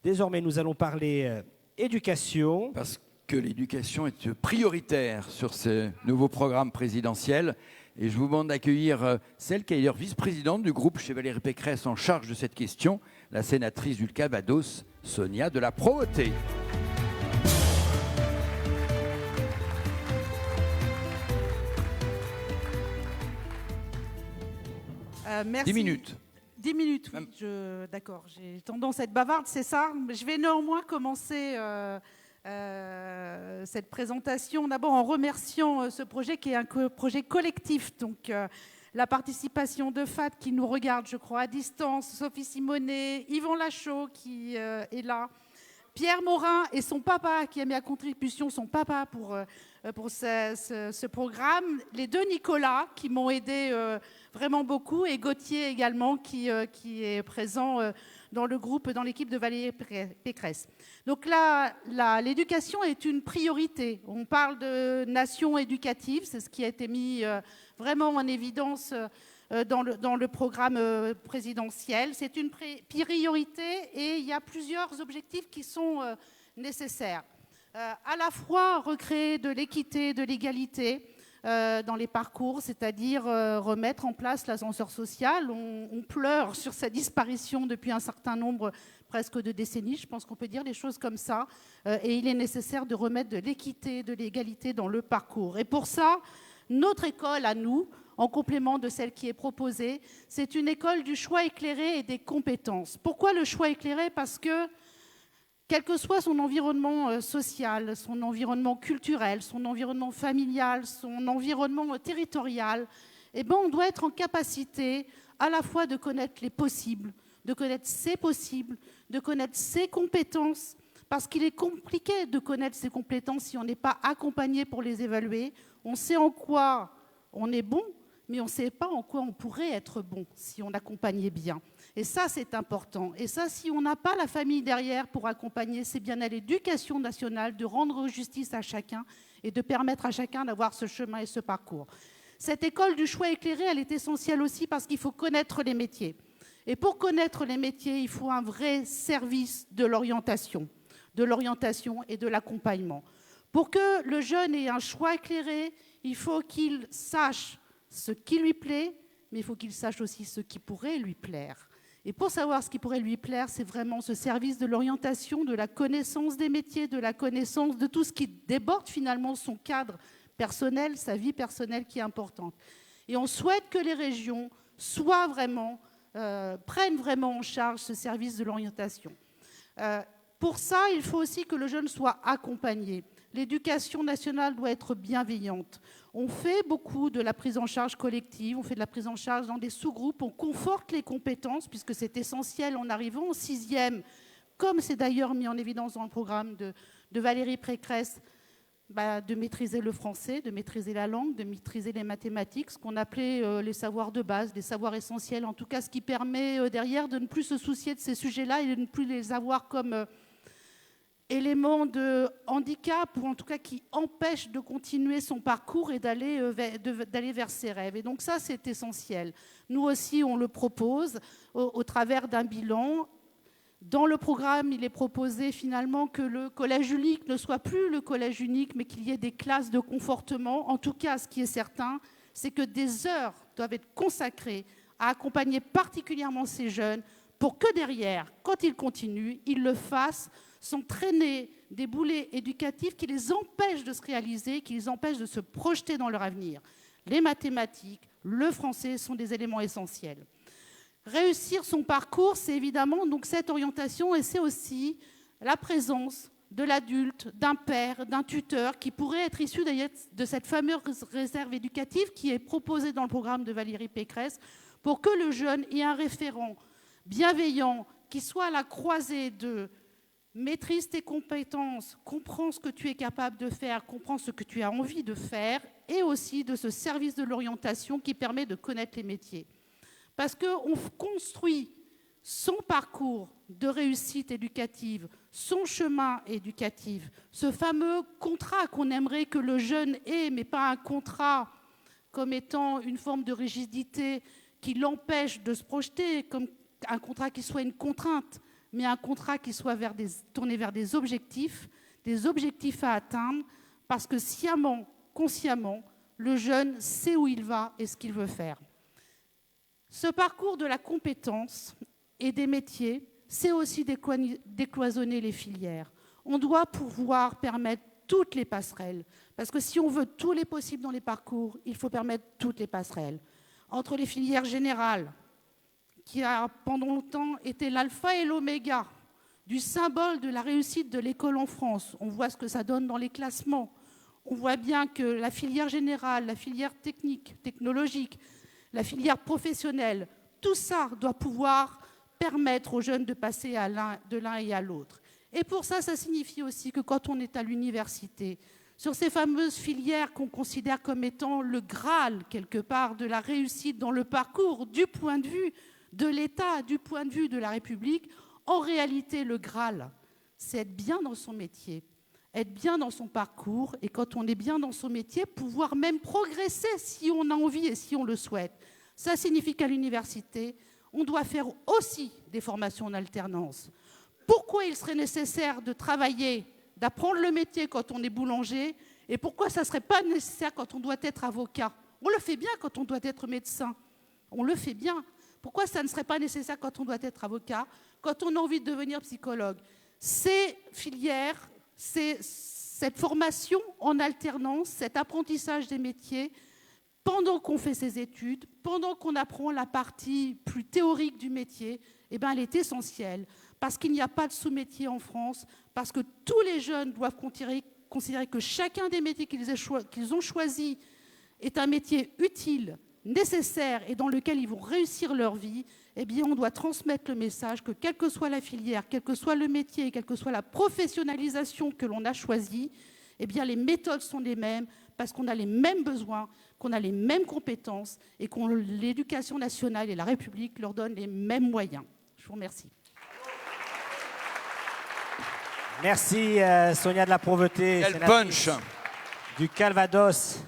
Désormais, nous allons parler éducation. Parce que l'éducation est prioritaire sur ce nouveau programme présidentiel. Et je vous demande d'accueillir celle qui est d'ailleurs vice-présidente du groupe chez Valérie Pécresse en charge de cette question, la sénatrice du Calvados, Sonia de la Provoté. Merci. 10 minutes. 10 minutes, oui. D'accord, j'ai tendance à être bavarde, c'est ça. Je vais néanmoins commencer cette présentation d'abord en remerciant ce projet qui est un projet collectif. Donc, la participation de FAT qui nous regarde, je crois, à distance, Sophie Simonet, Yvan Lachaud qui est là, Pierre Morin et son papa qui a mis à contribution son papa pour ce programme, les deux Nicolas qui m'ont aidé vraiment beaucoup et Gauthier également qui est présent dans le groupe, dans l'équipe de Valérie Pécresse. Donc là, l'éducation est une priorité. On parle de nation éducative, c'est ce qui a été mis vraiment en évidence dans le programme présidentiel. C'est une priorité et il y a plusieurs objectifs qui sont nécessaires. À la fois recréer de l'équité, de l'égalité dans les parcours, c'est-à-dire remettre en place l'ascenseur social. On pleure sur sa disparition depuis un certain nombre presque de décennies, je pense qu'on peut dire les choses comme ça, et il est nécessaire de remettre de l'équité, de l'égalité dans le parcours. Et pour ça, notre école à nous, en complément de celle qui est proposée, c'est une école du choix éclairé et des compétences. Pourquoi le choix éclairé ? Parce que quel que soit son environnement social, son environnement culturel, son environnement familial, son environnement territorial, eh ben, on doit être en capacité à la fois de connaître les possibles, de connaître ses possibles, de connaître ses compétences, parce qu'il est compliqué de connaître ses compétences si on n'est pas accompagné pour les évaluer. On sait en quoi on est bon, mais on ne sait pas en quoi on pourrait être bon si on accompagnait bien. Et ça, c'est important. Et ça, si on n'a pas la famille derrière pour accompagner, c'est bien à l'éducation nationale de rendre justice à chacun et de permettre à chacun d'avoir ce chemin et ce parcours. Cette école du choix éclairé, elle est essentielle aussi parce qu'il faut connaître les métiers. Et pour connaître les métiers, il faut un vrai service de l'orientation et de l'accompagnement. Pour que le jeune ait un choix éclairé, il faut qu'il sache ce qui lui plaît, mais il faut qu'il sache aussi ce qui pourrait lui plaire. Et pour savoir ce qui pourrait lui plaire, c'est vraiment ce service de l'orientation, de la connaissance des métiers, de la connaissance de tout ce qui déborde finalement son cadre personnel, sa vie personnelle qui est importante. Et on souhaite que les régions prennent vraiment en charge ce service de l'orientation. Pour ça, il faut aussi que le jeune soit accompagné. L'éducation nationale doit être bienveillante. On fait beaucoup de la prise en charge collective, on fait de la prise en charge dans des sous-groupes, on conforte les compétences, puisque c'est essentiel en arrivant en 6e, comme c'est d'ailleurs mis en évidence dans le programme de Valérie Pécresse, de maîtriser le français, de maîtriser la langue, de maîtriser les mathématiques, ce qu'on appelait les savoirs de base, les savoirs essentiels, en tout cas ce qui permet derrière de ne plus se soucier de ces sujets-là et de ne plus les avoir comme éléments de handicap, ou en tout cas qui empêchent de continuer son parcours et d'aller vers ses rêves. Et donc ça, c'est essentiel. Nous aussi, on le propose au travers d'un bilan. Dans le programme, il est proposé finalement que le collège unique ne soit plus le collège unique, mais qu'il y ait des classes de confortement. En tout cas, ce qui est certain, c'est que des heures doivent être consacrées à accompagner particulièrement ces jeunes pour que derrière, quand ils continuent, ils le fassent sans traîner des boulets éducatifs qui les empêchent de se réaliser, qui les empêchent de se projeter dans leur avenir. Les mathématiques, le français sont des éléments essentiels. Réussir son parcours, c'est évidemment donc cette orientation et c'est aussi la présence de l'adulte, d'un père, d'un tuteur qui pourrait être issu d'ailleurs de cette fameuse réserve éducative qui est proposée dans le programme de Valérie Pécresse pour que le jeune ait un référent bienveillant qui soit à la croisée de maîtrise tes compétences, comprends ce que tu es capable de faire, comprends ce que tu as envie de faire et aussi de ce service de l'orientation qui permet de connaître les métiers. Parce qu'on construit son parcours de réussite éducative, son chemin éducatif, ce fameux contrat qu'on aimerait que le jeune ait, mais pas un contrat comme étant une forme de rigidité qui l'empêche de se projeter, comme un contrat qui soit une contrainte, mais un contrat qui soit tourné vers des objectifs à atteindre, parce que sciemment, consciemment, le jeune sait où il va et ce qu'il veut faire. Ce parcours de la compétence et des métiers, c'est aussi décloisonner les filières. On doit pouvoir permettre toutes les passerelles, parce que si on veut tous les possibles dans les parcours, il faut permettre toutes les passerelles. Entre les filières générales, qui a pendant longtemps été l'alpha et l'oméga du symbole de la réussite de l'école en France. On voit ce que ça donne dans les classements. On voit bien que la filière générale, la filière technique, technologique, la filière professionnelle, tout ça doit pouvoir permettre aux jeunes de passer de l'un et à l'autre. Et pour ça, ça signifie aussi que quand on est à l'université, sur ces fameuses filières qu'on considère comme étant le Graal, quelque part, de la réussite dans le parcours, du point de vue de l'État, du point de vue de la République, en réalité, le Graal, c'est être bien dans son métier, être bien dans son parcours, et quand on est bien dans son métier, pouvoir même progresser si on a envie et si on le souhaite. Ça signifie qu'à l'université, on doit faire aussi des formations en alternance. Pourquoi il serait nécessaire de travailler, d'apprendre le métier quand on est boulanger, et pourquoi ça ne serait pas nécessaire quand on doit être avocat? On le fait bien quand on doit être médecin. On le fait bien. Pourquoi ça ne serait pas nécessaire quand on doit être avocat, quand on a envie de devenir psychologue? Ces filières, cette formation en alternance, cet apprentissage des métiers, pendant qu'on fait ses études, pendant qu'on apprend la partie plus théorique du métier, eh bien, elle est essentielle, parce qu'il n'y a pas de sous-métier en France, parce que tous les jeunes doivent considérer que chacun des métiers qu'ils ont choisis est un métier utile, nécessaire et dans lequel ils vont réussir leur vie. Eh bien, on doit transmettre le message que quelle que soit la filière, quel que soit le métier, quelle que soit la professionnalisation que l'on a choisie, eh bien, les méthodes sont les mêmes parce qu'on a les mêmes besoins, qu'on a les mêmes compétences et que l'éducation nationale et la République leur donnent les mêmes moyens. Je vous remercie. Merci Sonia de la Proveté, Quel sénatrice punch! du Calvados.